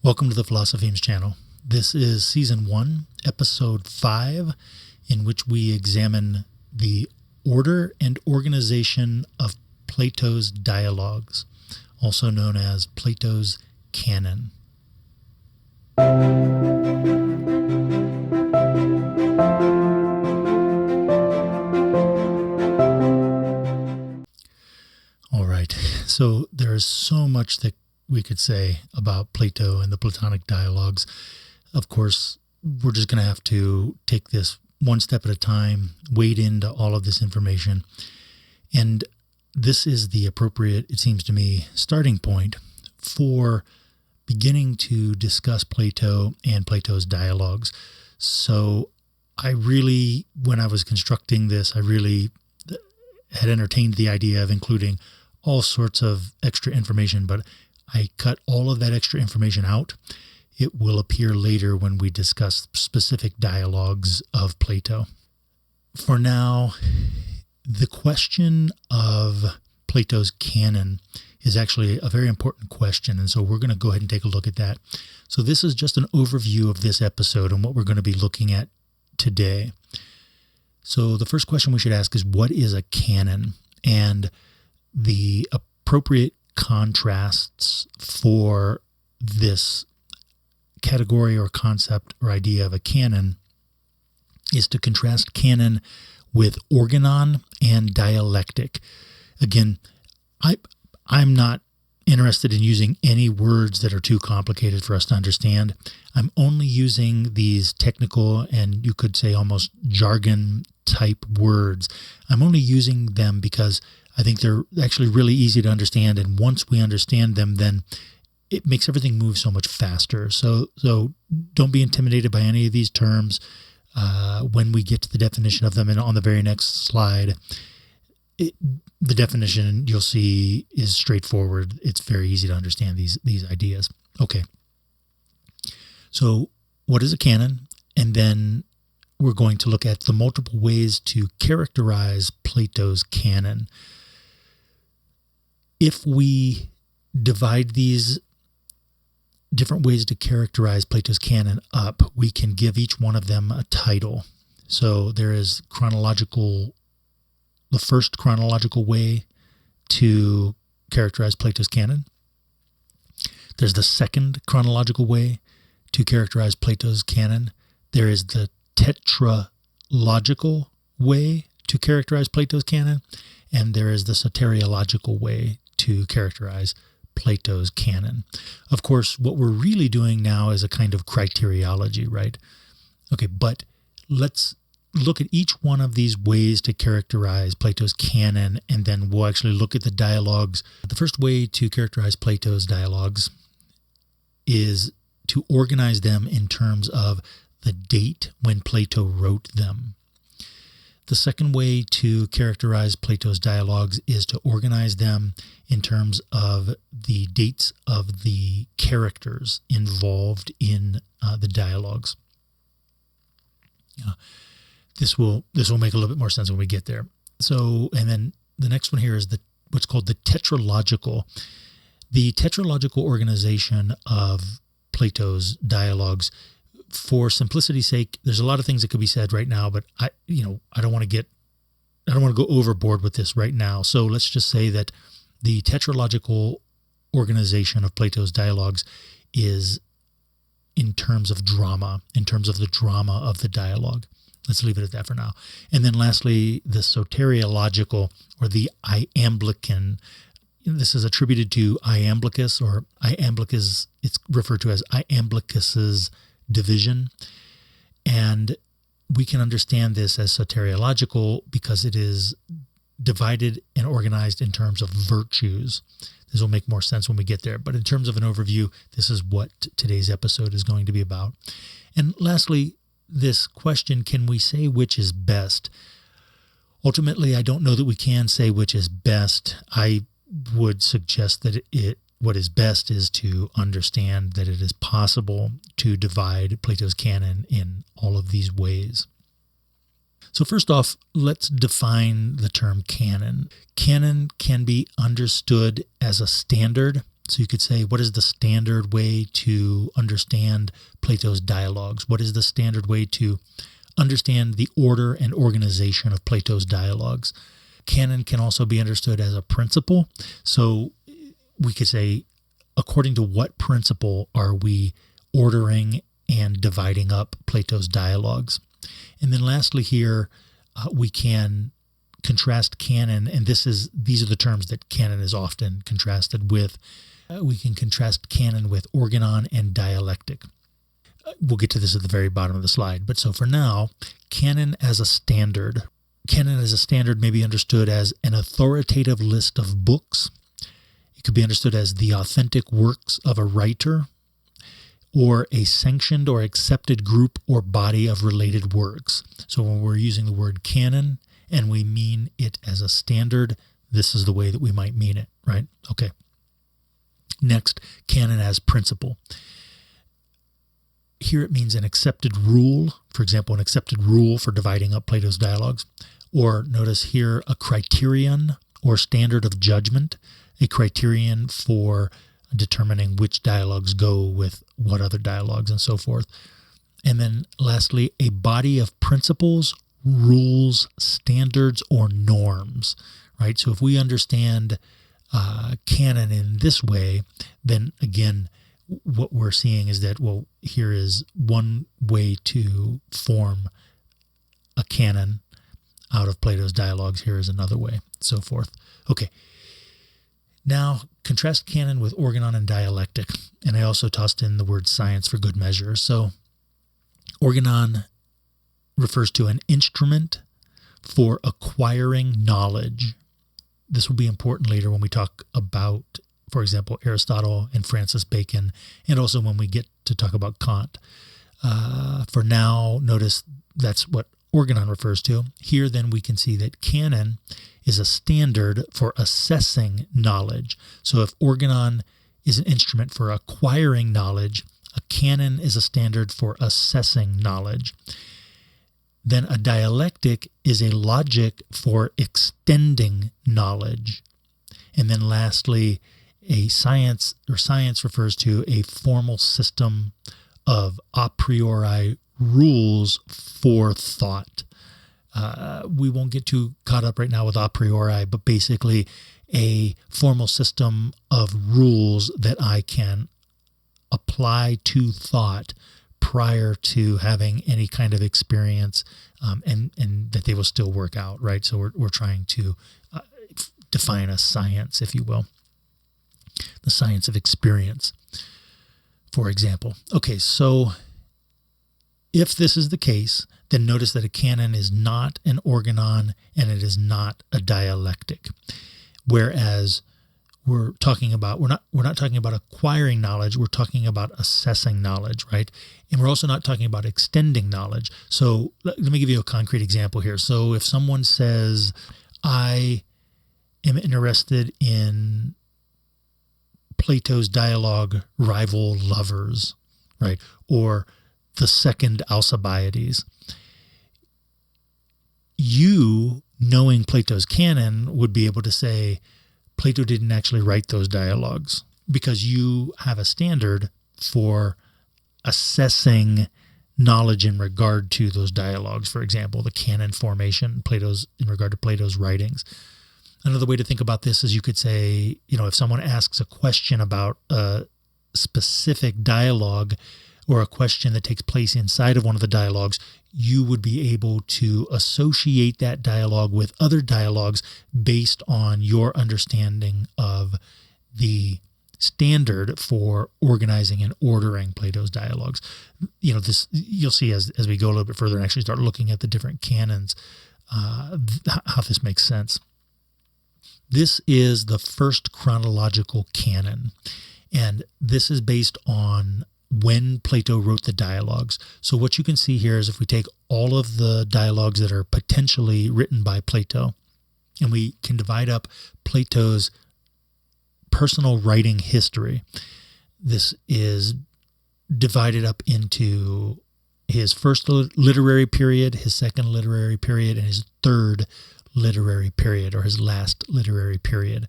Welcome to the Philosophemes channel. This is Season 1, Episode 5, in which we examine the order and organization of Plato's dialogues, also known as Plato's Canon. All right, so there is so much that we could say about Plato and the Platonic dialogues. Of course, we're just going to have to take this one step at a time, wade into all of this information. And this is the appropriate, it seems to me, starting point for beginning to discuss Plato and Plato's dialogues. So I really, when I was constructing this, I really had entertained the idea of including all sorts of extra information, but I cut all of that extra information out. It will appear later when we discuss specific dialogues of Plato. For now, the question of Plato's canon is actually a very important question, and so we're going to go ahead and take a look at that. So this is just an overview of this episode and what we're going to be looking at today. So the first question we should ask is, what is a canon? And the appropriate contrasts for this category or concept or idea of a canon is to contrast canon with organon and dialectic. Again, I'm not interested in using any words that are too complicated for us to understand. I'm only using these technical and you could say almost jargon type words. I'm only using them because I think they're actually really easy to understand, and once we understand them, then it makes everything move so much faster. So don't be intimidated by any of these terms. When we get to the definition of them, and on the very next slide, the definition you'll see is straightforward. It's very easy to understand these ideas. Okay. So what is a canon? And then we're going to look at the multiple ways to characterize Plato's canon. If we divide these different ways to characterize Plato's canon up, we can give each one of them a title. So there is the first chronological way to characterize Plato's canon. There's the second chronological way to characterize Plato's canon. There is the tetralogical way to characterize Plato's canon. And there is the soteriological way to characterize Plato's canon. Of course, what we're really doing now is a kind of criteriology, right? Okay, but let's look at each one of these ways to characterize Plato's canon, and then we'll actually look at the dialogues. The first way to characterize Plato's dialogues is to organize them in terms of the date when Plato wrote them. The second way to characterize Plato's dialogues is to organize them in terms of the dates of the characters involved in the dialogues. This will make a little bit more sense when we get there. So, and then the next one here is what's called the Tetralogical. The Tetralogical organization of Plato's dialogues. For simplicity's sake, there's a lot of things that could be said right now, but I don't want to go overboard with this right now. So let's just say that the tetralogical organization of Plato's dialogues is in terms of drama, in terms of the drama of the dialogue. Let's leave it at that for now. And then lastly, the soteriological or the Iamblican. This is attributed to Iamblichus, or Iamblichus, it's referred to as Iamblichus's division, and we can understand this as soteriological because it is divided and organized in terms of virtues. This will make more sense when we get there, but in terms of an overview, this is what today's episode is going to be about. And lastly, this question, can we say which is best? Ultimately, I don't know that we can say which is best. I would suggest that what is best is to understand that it is possible to divide Plato's canon in all of these ways. So first off, let's define the term canon. Canon can be understood as a standard So you could say, what is the standard way to understand Plato's dialogues? What is the standard way to understand the order and organization of Plato's dialogues? Canon can also be understood as a principle. So we could say, according to what principle are we ordering and dividing up Plato's dialogues? And then lastly here, we can contrast canon, and these are the terms that canon is often contrasted with. We can contrast canon with organon and dialectic. We'll get to this at the very bottom of the slide. But so for now, canon as a standard. Canon as a standard may be understood as an authoritative list of books. It could be understood as the authentic works of a writer, or a sanctioned or accepted group or body of related works. So when we're using the word canon and we mean it as a standard, this is the way that we might mean it, right? Okay. Next, canon as principle. Here it means an accepted rule, for example, an accepted rule for dividing up Plato's dialogues. Or notice here a criterion or standard of judgment, a criterion for determining which dialogues go with what other dialogues and so forth. And then lastly, a body of principles, rules, standards, or norms, right? So if we understand canon in this way, then again, what we're seeing is that, well, here is one way to form a canon out of Plato's dialogues. Here is another way, so forth. Okay. Now, contrast canon with organon and dialectic. And I also tossed in the word science for good measure. So organon refers to an instrument for acquiring knowledge. This will be important later when we talk about, for example, Aristotle and Francis Bacon, and also when we get to talk about Kant. For now, notice that's what organon refers to. Here, then, we can see that canon is a standard for assessing knowledge. So if organon is an instrument for acquiring knowledge, a canon is a standard for assessing knowledge. Then a dialectic is a logic for extending knowledge. And then lastly, a science refers to a formal system of a priori rules for thought. We won't get too caught up right now with a priori, but basically a formal system of rules that I can apply to thought prior to having any kind of experience, and that they will still work out, right? So we're trying to define a science, if you will, the science of experience, for example. Okay, so if this is the case, then notice that a canon is not an organon and it is not a dialectic. Whereas we're not talking about acquiring knowledge, we're talking about assessing knowledge, right? And we're also not talking about extending knowledge. So let me give you a concrete example here. So if someone says, I am interested in Plato's dialogue, Rival Lovers, right? Or the second Alcibiades. You, knowing Plato's canon, would be able to say, Plato didn't actually write those dialogues, because you have a standard for assessing knowledge in regard to those dialogues. For example, the canon formation, in regard to Plato's writings. Another way to think about this is you could say, if someone asks a question about a specific dialogue or a question that takes place inside of one of the dialogues, you would be able to associate that dialogue with other dialogues based on your understanding of the standard for organizing and ordering Plato's dialogues. This you'll see as we go a little bit further and actually start looking at the different canons, how this makes sense. This is the first chronological canon, and this is based on when Plato wrote the dialogues. So what you can see here is if we take all of the dialogues that are potentially written by Plato, and we can divide up Plato's personal writing history. This is divided up into his first literary period, his second literary period, and his third literary period, or his last literary period.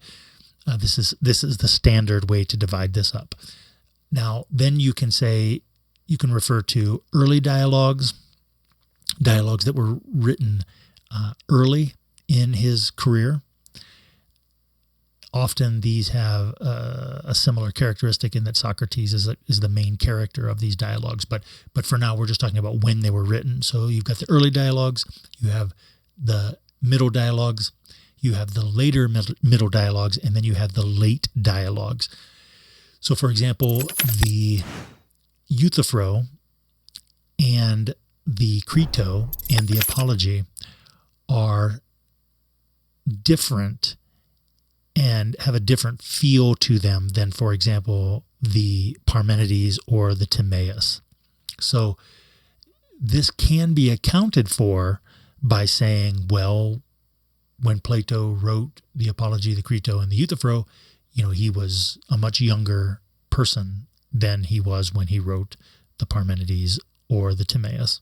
This is the standard way to divide this up. Now, then you can refer to early dialogues that were written early in his career. Often these have a similar characteristic in that Socrates is the main character of these dialogues. But for now, we're just talking about when they were written. So you've got the early dialogues, you have the middle dialogues, you have the later middle dialogues, and then you have the late dialogues. So, for example, the Euthyphro and the Crito and the Apology are different and have a different feel to them than, for example, the Parmenides or the Timaeus. So this can be accounted for by saying, well, when Plato wrote the Apology, the Crito, and the Euthyphro, he was a much younger person than he was when he wrote the Parmenides or the Timaeus.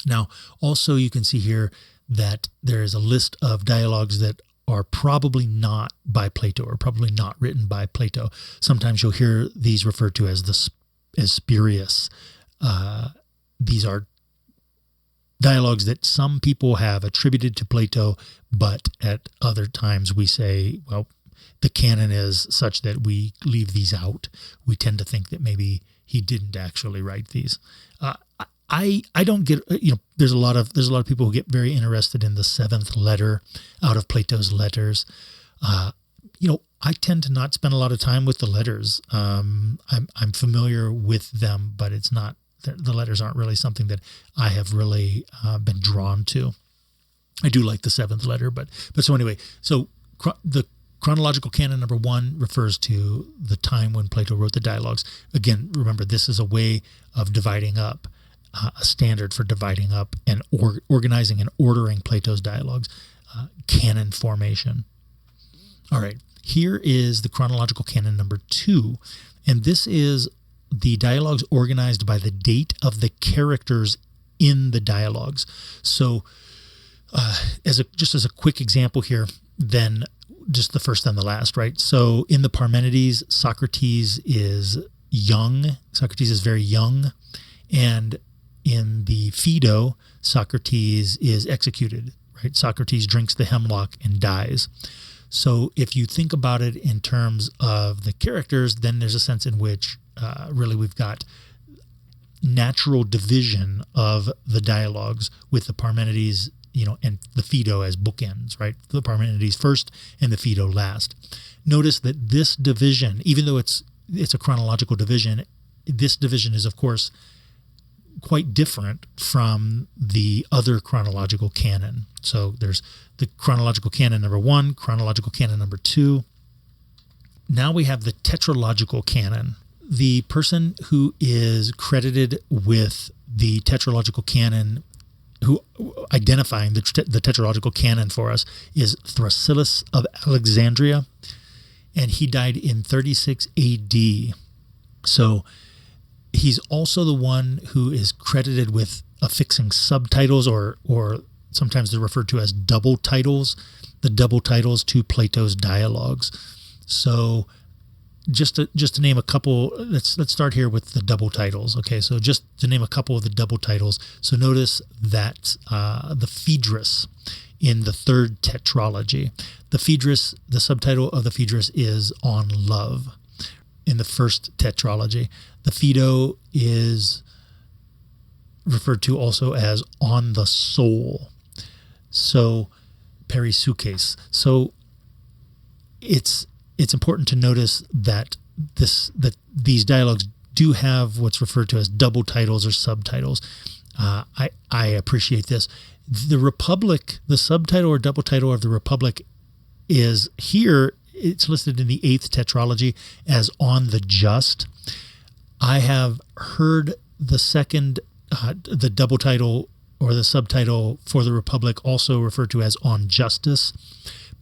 Now, also you can see here that there is a list of dialogues that are probably not by Plato or probably not written by Plato. Sometimes you'll hear these referred to as spurious. These are dialogues that some people have attributed to Plato, but at other times we say, well, the canon is such that we leave these out. We tend to think that maybe he didn't actually write these. I don't get, there's a lot of people who get very interested in the seventh letter out of Plato's letters. I tend to not spend a lot of time with the letters. I'm familiar with them, but it's not, the letters aren't really something that I have really been drawn to. I do like the seventh letter, but so anyway, the Chronological Canon number 1 refers to the time when Plato wrote the dialogues. Again, remember, this is a way of dividing up, a standard for dividing up and organizing and ordering Plato's dialogues, canon formation. All right, here is the Chronological Canon number 2, and this is the dialogues organized by the date of the characters in the dialogues. So just as a quick example here, then just the first and the last, right? So in the Parmenides, Socrates is young. Socrates is very young. And in the Phaedo, Socrates is executed, right? Socrates drinks the hemlock and dies. So if you think about it in terms of the characters, then there's a sense in which really we've got natural division of the dialogues with the Parmenides, and the Phaedo as bookends, right? The Parmenides first and the Phaedo last. Notice that this division, even though it's a chronological division, this division is, of course, quite different from the other chronological canon. So there's the Chronological Canon number 1, Chronological Canon number 2. Now we have the Tetralogical Canon. The person who is credited with the Tetralogical Canon, who identifying the Tetralogical Canon for us, is Thrasyllus of Alexandria, and he died in 36 AD. So he's also the one who is credited with affixing subtitles, or sometimes they're referred to as double titles, the double titles to Plato's dialogues. So just to name a couple, let's start here with the double titles. Okay, so just to name a couple of the double titles. So notice that the Phaedrus in the third tetralogy, the Phaedrus, the subtitle of the Phaedrus is On Love. In the first tetralogy, the Phaedo is referred to also as On the Soul. So perisukes. So it's important to notice that these dialogues do have what's referred to as double titles or subtitles. I appreciate this. The Republic, the subtitle or double title of the Republic is here. It's listed in the 8th tetralogy as On the Just. I have heard the second, the double title or the subtitle for the Republic also referred to as On Justice,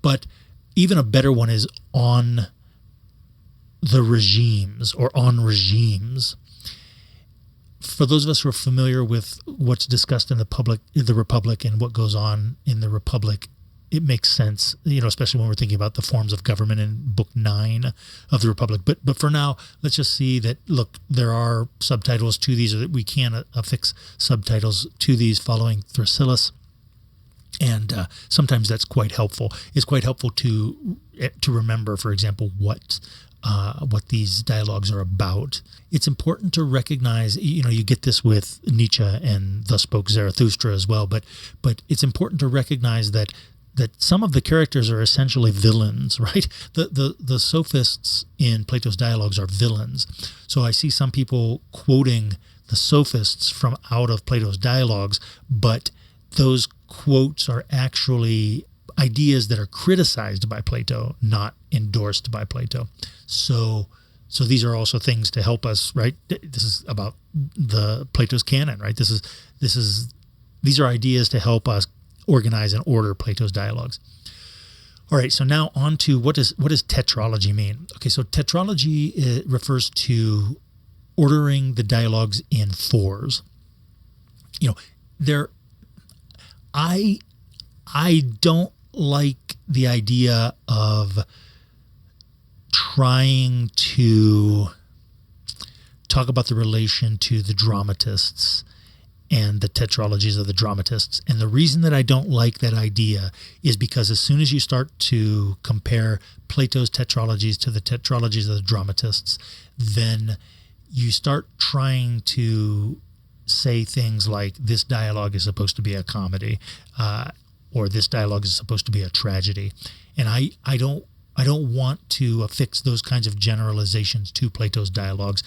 but even a better one is On the Regimes or On Regimes. For those of us who are familiar with what's discussed in the Republic and what goes on in the Republic it makes sense, especially when we're thinking about the forms of government in Book 9 of the Republic. But for now, let's just see that, look, there are subtitles to these, or that we can affix subtitles to these following Thrasyllus. And sometimes that's quite helpful. It's quite helpful to remember, for example, what these dialogues are about. It's important to recognize, you get this with Nietzsche and Thus Spoke Zarathustra as well, but it's important to recognize that some of the characters are essentially villains, right? The sophists in Plato's dialogues are villains. So I see some people quoting the sophists from out of Plato's dialogues, but those quotes are actually ideas that are criticized by Plato, not endorsed by Plato. So these are also things to help us, right? This is about the Plato's canon, right? These are ideas to help us organize and order Plato's dialogues. All right, so now on to what does tetralogy mean? Okay, so tetralogy refers to ordering the dialogues in fours. I don't like the idea of trying to talk about the relation to the dramatists and the tetralogies of the dramatists. And the reason that I don't like that idea is because as soon as you start to compare Plato's tetralogies to the tetralogies of the dramatists, then you start trying to say things like this dialogue is supposed to be a comedy, or this dialogue is supposed to be a tragedy. And I don't want to affix those kinds of generalizations to Plato's dialogues,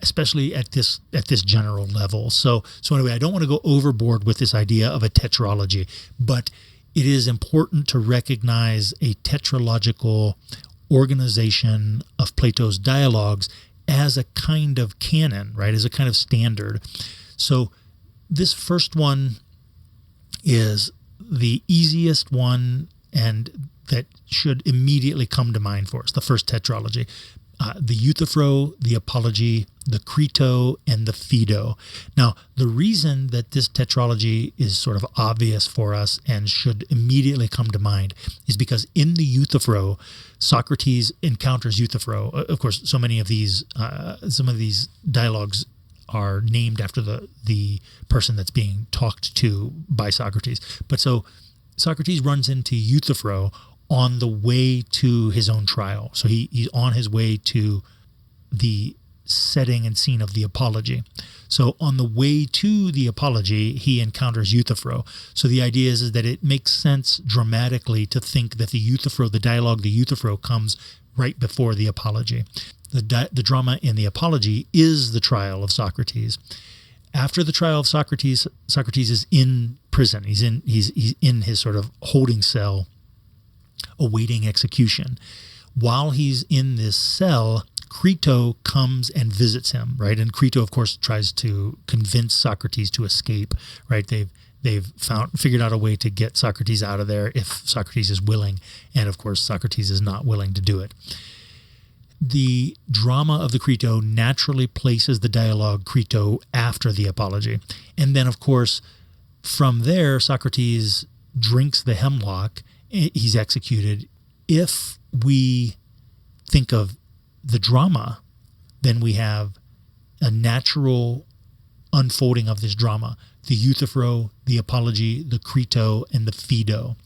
especially at this general level. So anyway, I don't want to go overboard with this idea of a tetralogy, but it is important to recognize a tetralogical organization of Plato's dialogues as a kind of canon, right? As a kind of standard. So this first one is the easiest one, and that should immediately come to mind for us, the first tetralogy. The Euthyphro, the Apology, the Crito, and the Phaedo. Now, the reason that this tetralogy is sort of obvious for us and should immediately come to mind is because in the Euthyphro, Socrates encounters Euthyphro. Of course, some of these dialogues are named after the person that's being talked to by Socrates. But so Socrates runs into Euthyphro on the way to his own trial. So he's on his way to the setting and scene of the Apology. So on the way to the Apology, he encounters Euthyphro. So the idea is that it makes sense dramatically to think that the dialogue, the Euthyphro comes right before the Apology. The drama in the Apology is the trial of Socrates. After the trial of Socrates, Socrates is in prison. He's in his sort of holding cell, awaiting execution. While he's in this cell, Crito comes and visits him, right? And Crito, of course, tries to convince Socrates to escape, right? They've figured out a way to get Socrates out of there if Socrates is willing, and of course, Socrates is not willing to do it. The drama of the Crito naturally places the dialogue Crito after the Apology. And then, of course, from there, Socrates drinks the hemlock. He's executed. If we think of the drama, then we have a natural unfolding of this drama. The Euthyphro, the Apology, the Crito, and the Phaedo.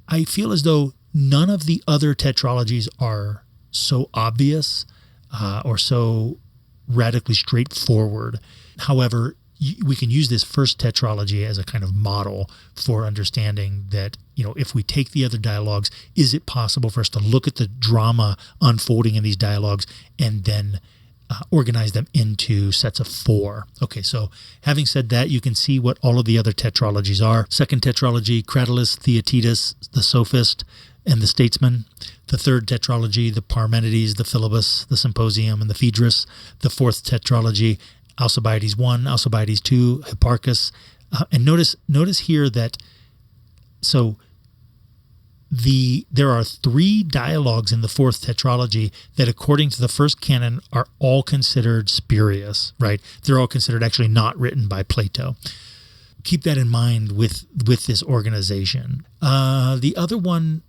I feel as though none of the other tetralogies are so obvious or so radically straightforward. However, we can use this first tetralogy as a kind of model for understanding that, if we take the other dialogues, is it possible for us to look at the drama unfolding in these dialogues and then organize them into sets of four? Okay, so having said that, you can see what all of the other tetralogies are. Second tetralogy, Cratylus, Theaetetus, the Sophist, and the Statesman. The third tetralogy, the Parmenides, the Philebus, the Symposium, and the Phaedrus. The fourth tetralogy, Alcibiades I, Alcibiades II, Hipparchus. And notice here that there are three dialogues in the fourth tetralogy that, according to the first canon, are all considered spurious, right? They're all considered actually not written by Plato. keep that in mind with this organization. The other one,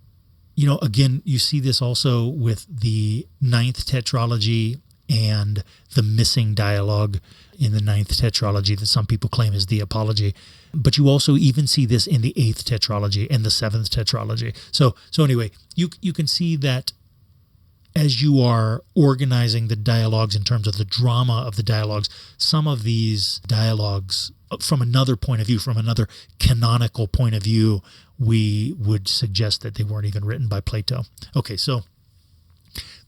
again, you see this also with the ninth tetralogy and the missing dialogue in the ninth tetralogy that some people claim is the Apology. But you also even see this in the eighth tetralogy and the seventh tetralogy. So anyway, you can see that as you are organizing the dialogues in terms of the drama of the dialogues, some of these dialogues, from another point of view, from another canonical point of view, we would suggest that they weren't even written by Plato. Okay, so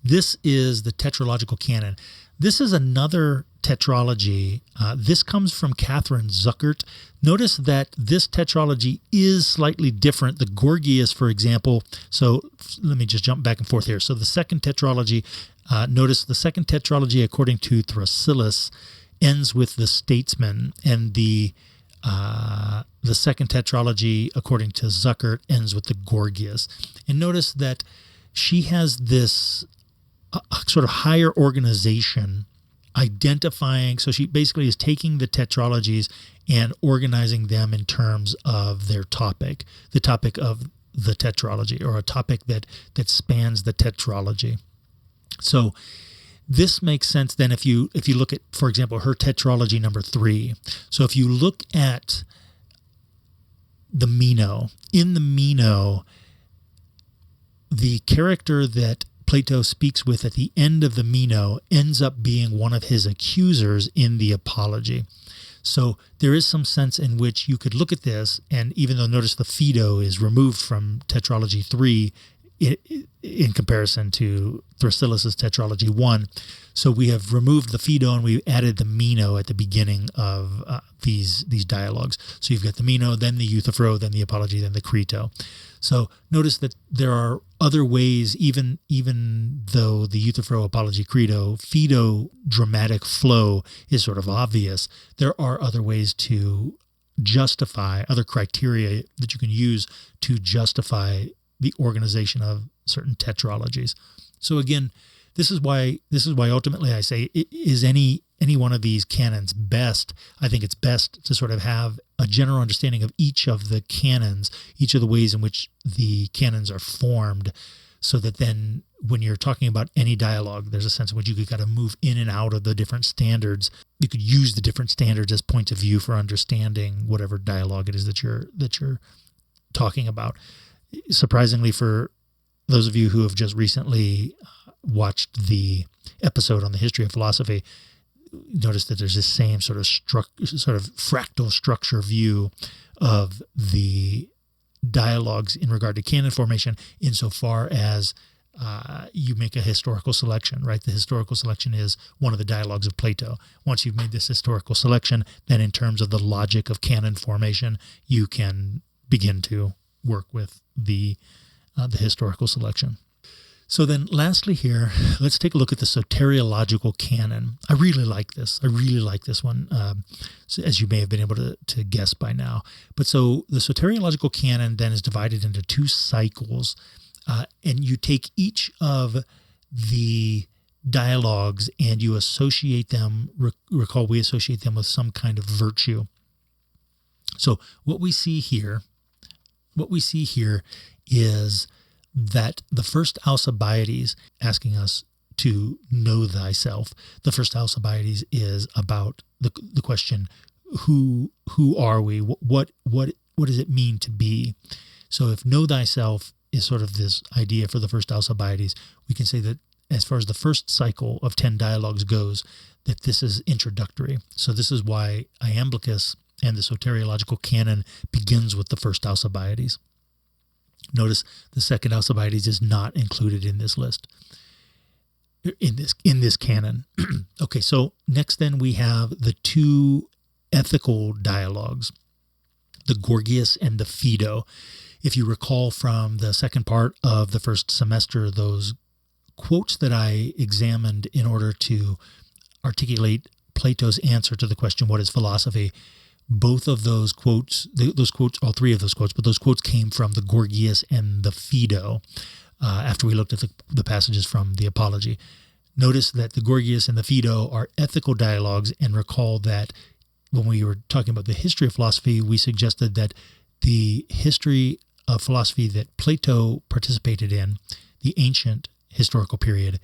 this is the Tetralogical Canon. This is another tetralogy. This comes from Catherine Zuckert. Notice that this tetralogy is slightly different. The Gorgias, for example. So let me just jump back and forth here. So the second tetralogy, notice the second tetralogy, according to Thrasyllus, ends with the statesman, and the second tetralogy, according to Zuckert, ends with the Gorgias. And notice that she has this sort of higher organization identifying. So she basically is taking the tetralogies and organizing them in terms of their topic, the topic of the tetralogy, or a topic that spans the tetralogy. So this makes sense then if you look at, for example, her tetralogy number 3. So if you look at the Meno, in the Meno, the character that Plato speaks with at the end of the Meno ends up being one of his accusers in the Apology. So there is some sense in which you could look at this, and even though notice the Phaedo is removed from Tetralogy 3 in comparison to Thrasyllus' Tetralogy 1, so we have removed the Phaedo and we added the Meno at the beginning of these dialogues. So you've got the Meno, then the Euthyphro, then the Apology, then the Crito. So notice that there are other ways, even though the Euthyphro, Apology, Crito, Phaedo dramatic flow is sort of obvious, there are other ways to justify, other criteria that you can use to justify the organization of certain tetralogies. So again, this is why ultimately I say, is any one of these canons best? I think it's best to sort of have a general understanding of each of the canons, each of the ways in which the canons are formed, so that then when you're talking about any dialogue, there's a sense in which you could kind of move in and out of the different standards. You could use the different standards as points of view for understanding whatever dialogue it is that you're talking about. Surprisingly, for those of you who have just recently watched the episode on the history of philosophy, notice that there's this same sort of fractal structure view of the dialogues in regard to canon formation, insofar as you make a historical selection, right? The historical selection is one of the dialogues of Plato. Once you've made this historical selection, then in terms of the logic of canon formation, you can begin to work with the historical selection. So then lastly here, let's take a look at the Soteriological Canon. I really like this. One, as you may have been able to guess by now. But so the Soteriological Canon then is divided into 2 cycles, and you take each of the dialogues and you associate them, recall we associate them with some kind of virtue. So what we see here is that the first Alcibiades, asking us to know thyself, the first Alcibiades is about the question, who are we? What does it mean to be? So if know thyself is sort of this idea for the first Alcibiades, we can say that as far as the first cycle of 10 dialogues goes, that this is introductory. So this is why Iamblichus and the Soteriological Canon begins with the first Alcibiades. Notice the second Alcibiades is not included in this list, in this canon. Okay, so next then we have the 2 ethical dialogues, the Gorgias and the Phaedo. If you recall from the second part of the first semester, those quotes that I examined in order to articulate Plato's answer to the question, what is philosophy? Both of those quotes, all 3 of those quotes, but those quotes came from the Gorgias and the Phaedo after we looked at the passages from the Apology. Notice that the Gorgias and the Phaedo are ethical dialogues, and recall that when we were talking about the history of philosophy, we suggested that the history of philosophy that Plato participated in, the ancient historical period,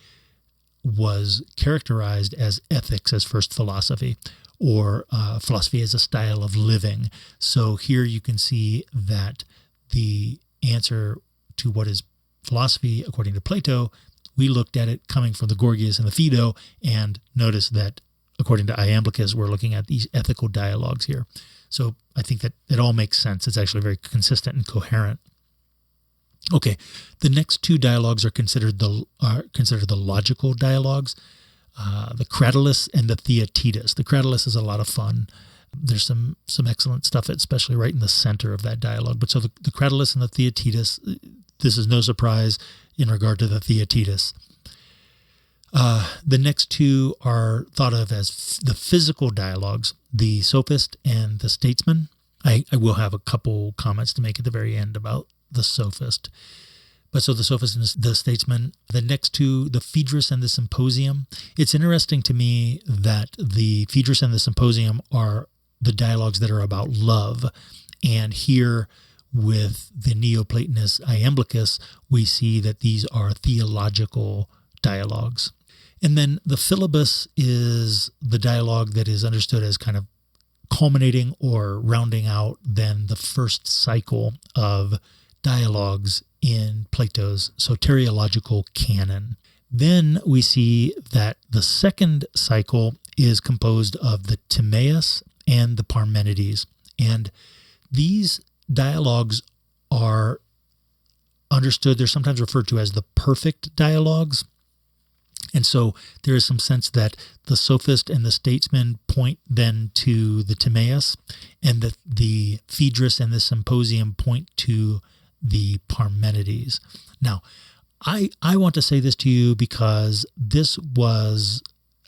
was characterized as ethics as first philosophy, or philosophy as a style of living. So here you can see that the answer to what is philosophy according to Plato, we looked at it coming from the Gorgias and the Phaedo, and notice that according to Iamblichus, we're looking at these ethical dialogues here. So I think that it all makes sense. It's actually very consistent and coherent. Okay, the next two dialogues are considered the logical dialogues, the Cratylus and the Theaetetus. The Cratylus is a lot of fun. There's some excellent stuff, especially right in the center of that dialogue. But so the Cratylus and the Theaetetus, this is no surprise in regard to the Theaetetus. The next two are thought of as the physical dialogues, the Sophist and the Statesman. I will have a couple comments to make at the very end about the Sophist. But so the Sophist and the Statesman. The next two, the Phaedrus and the Symposium. It's interesting to me that the Phaedrus and the Symposium are the dialogues that are about love. And here with the Neoplatonist Iamblichus, we see that these are theological dialogues. And then the Philebus is the dialogue that is understood as kind of culminating or rounding out then the first cycle of dialogues in Plato's Soteriological Canon. Then we see that the second cycle is composed of the Timaeus and the Parmenides. And these dialogues are understood, they're sometimes referred to as the perfect dialogues. And so there is some sense that the Sophist and the Statesman point then to the Timaeus, and that the Phaedrus and the Symposium point to the Parmenides. Now, I want to say this to you because this was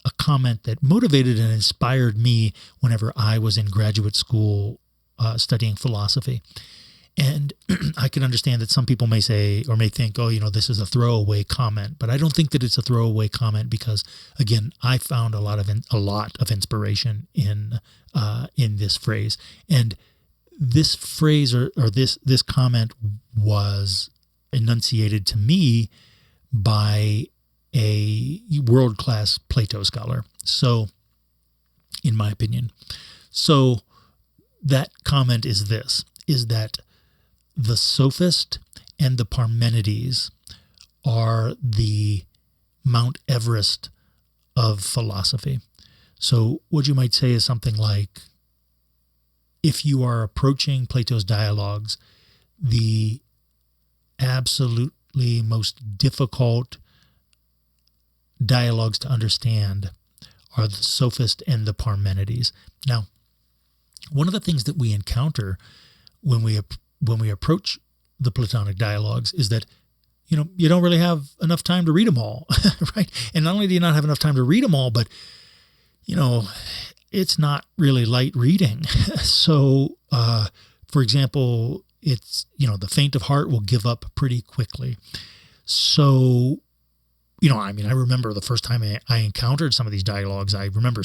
a comment that motivated and inspired me whenever I was in graduate school studying philosophy. And I can understand that some people may say or may think, oh, this is a throwaway comment, but I don't think that it's a throwaway comment because, again, I found a lot of inspiration in this phrase. And this phrase or this comment was enunciated to me by a world-class Plato scholar. So, in my opinion, so that comment is that the Sophist and the Parmenides are the Mount Everest of philosophy. So what you might say is something like, if you are approaching Plato's dialogues, the absolutely most difficult dialogues to understand are the Sophist and the Parmenides. Now, one of the things that we encounter when we approach the Platonic dialogues is that, you don't really have enough time to read them all, right? And not only do you not have enough time to read them all, but, it's not really light reading. So, for example, it's, the faint of heart will give up pretty quickly. So, I remember the first time I encountered some of these dialogues, I remember,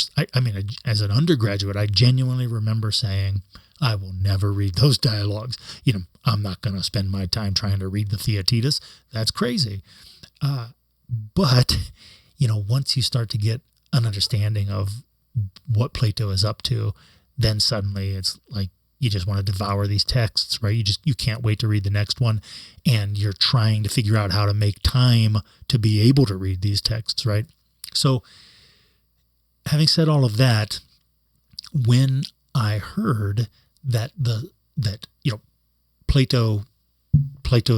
as an undergraduate, I genuinely remember saying, I will never read those dialogues. I'm not going to spend my time trying to read the Theaetetus. That's crazy. But, once you start to get an understanding of what Plato is up to, then suddenly it's like you just want to devour these texts, right? You can't wait to read the next one, and you're trying to figure out how to make time to be able to read these texts, right? So, having said all of that, when I heard that Plato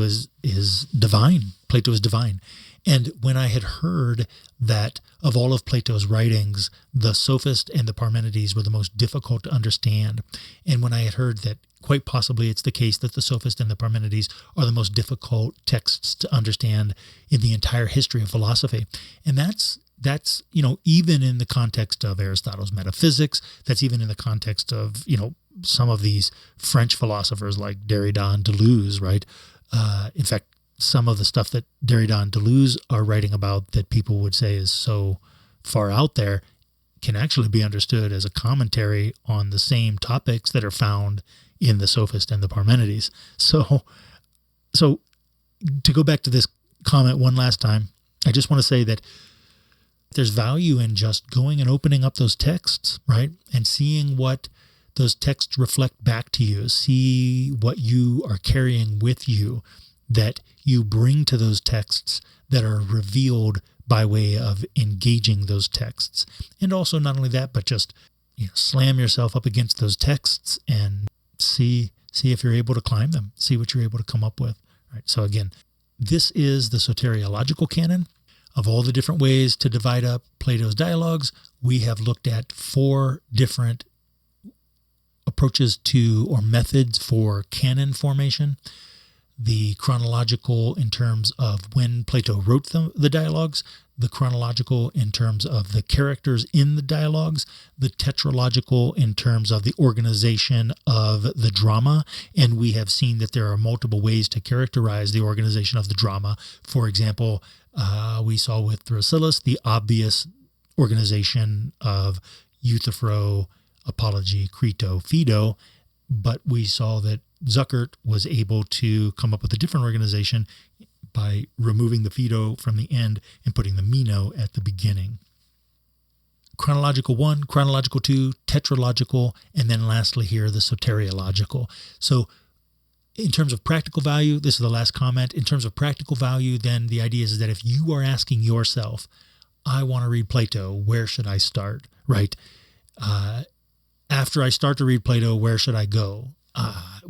is divine. Plato is divine. And when I had heard that of all of Plato's writings, the Sophist and the Parmenides were the most difficult to understand, and when I had heard that quite possibly it's the case that the Sophist and the Parmenides are the most difficult texts to understand in the entire history of philosophy, and that's even in the context of Aristotle's metaphysics, that's even in the context of, some of these French philosophers like Derrida and Deleuze, right? In fact, some of the stuff that Derrida and Deleuze are writing about that people would say is so far out there can actually be understood as a commentary on the same topics that are found in the Sophist and the Parmenides. So to go back to this comment one last time, I just want to say that there's value in just going and opening up those texts, right? And seeing what those texts reflect back to you. See what you are carrying with you that you bring to those texts that are revealed by way of engaging those texts. And also not only that, but just slam yourself up against those texts and see if you're able to climb them, see what you're able to come up with. Right? So again, this is the Soteriological Canon. Of all the different ways to divide up Plato's dialogues, we have looked at 4 different approaches to or methods for canon formation. The chronological in terms of when Plato wrote the dialogues, the chronological in terms of the characters in the dialogues, the tetralogical in terms of the organization of the drama. And we have seen that there are multiple ways to characterize the organization of the drama. For example, we saw with Thrasyllus the obvious organization of Euthyphro, Apology, Crito, Phaedo, but we saw that Zuckert was able to come up with a different organization by removing the Phaedo from the end and putting the Meno at the beginning. Chronological 1, Chronological 2, Tetralogical, and then lastly here, the Soteriological. So in terms of practical value, this is the last comment. In terms of practical value, then the idea is that if you are asking yourself, I want to read Plato, where should I start, right? After I start to read Plato, where should I go?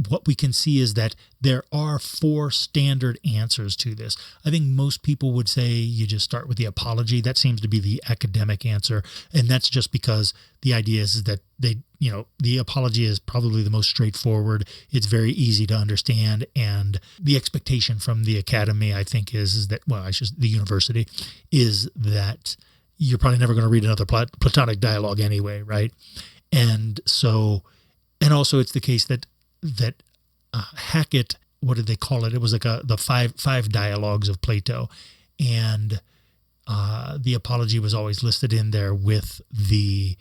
What we can see is that there are 4 standard answers to this. I think most people would say you just start with the Apology. That seems to be the academic answer. And that's just because the idea is that the Apology is probably the most straightforward. It's very easy to understand. And the expectation from the academy, I think, is that, the university, is that you're probably never going to read another Platonic dialogue anyway, right? And also it's the case that Hackett, what did they call it? It was like the five dialogues of Plato, and the Apology was always listed in there with the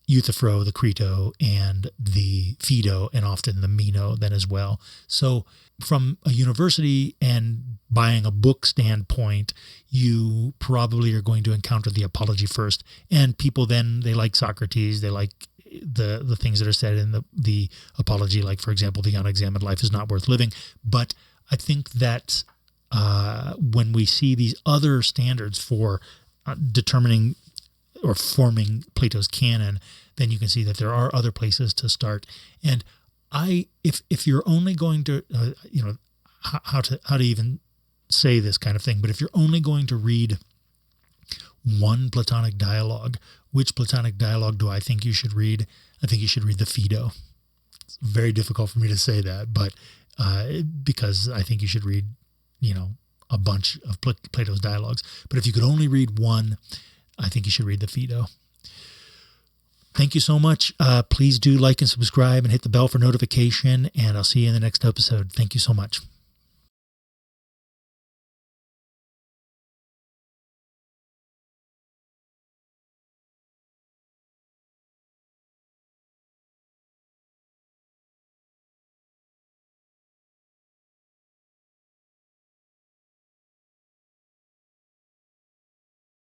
Euthyphro, the Crito, and the Phaedo, and often the Meno then as well. So from a university and buying a book standpoint, you probably are going to encounter the Apology first, and people then, they like Socrates, they like the things that are said in the Apology, like, for example, the unexamined life is not worth living. But I think that when we see these other standards for determining or forming Plato's canon, then you can see that there are other places to start. And if you're only going to, how to even say this kind of thing, but if you're only going to read one Platonic dialogue, which Platonic dialogue do I think you should read? I think you should read the Phaedo. It's very difficult for me to say that, but because I think you should read, a bunch of Plato's dialogues. But if you could only read one, I think you should read the Phaedo. Thank you so much. Please do like and subscribe and hit the bell for notification, and I'll see you in the next episode. Thank you so much.